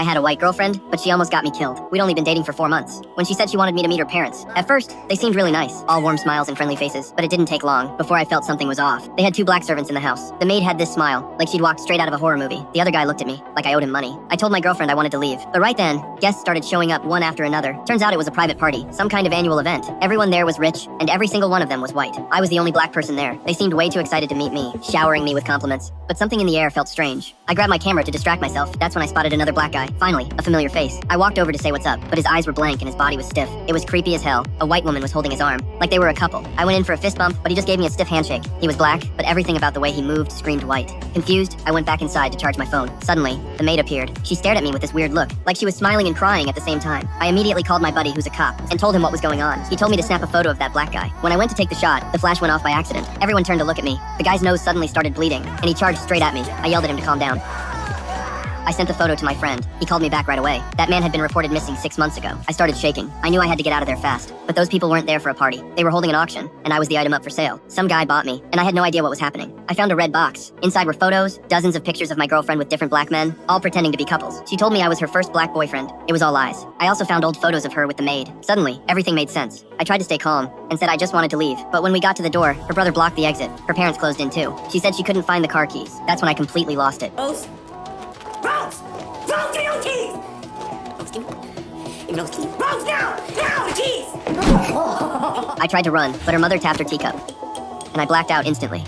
I had a white girlfriend, but she almost got me killed. We'd only been dating for 4 months. When she said she wanted me to meet her parents, at first, they seemed really nice, all warm smiles and friendly faces, but it didn't take long before I felt something was off. They had 2 black servants in the house. The maid had this smile, like she'd walked straight out of a horror movie. The other guy looked at me, like I owed him money. I told my girlfriend I wanted to leave, but right then, guests started showing up one after another. Turns out it was a private party, some kind of annual event. Everyone there was rich, and every single one of them was white. I was the only black person there. They seemed way too excited to meet me, showering me with compliments. But something in the air felt strange. I grabbed my camera to distract myself. That's when I spotted another black guy. Finally, a familiar face. I walked over to say what's up, but his eyes were blank and his body was stiff. It was creepy as hell. A white woman was holding his arm, like they were a couple. I went in for a fist bump, but he just gave me a stiff handshake. He was black, but everything about the way he moved screamed white. Confused, I went back inside to charge my phone. Suddenly, the maid appeared. She stared at me with this weird look, like she was smiling and crying at the same time. I immediately called my buddy, who's a cop, and told him what was going on. He told me to snap a photo of that black guy. When I went to take the shot, the flash went off by accident. Everyone turned to look at me. The guy's nose suddenly started bleeding, and he charged straight at me. I yelled at him to calm down. I sent the photo to my friend. He called me back right away. That man had been reported missing 6 months ago. I started shaking. I knew I had to get out of there fast. But those people weren't there for a party. They were holding an auction, and I was the item up for sale. Some guy bought me, and I had no idea what was happening. I found a red box. Inside were photos, dozens of pictures of my girlfriend with different black men, all pretending to be couples. She told me I was her first black boyfriend. It was all lies. I also found old photos of her with the maid. Suddenly, everything made sense. I tried to stay calm, and said I just wanted to leave. But when we got to the door, her brother blocked the exit. Her parents closed in too. She said she couldn't find the car keys. That's when I completely lost it. Rose! Rose! Rose, give me those keys! Rose, give me those keys. Rose, now! Now, the keys! I tried to run, but her mother tapped her teacup, and I blacked out instantly.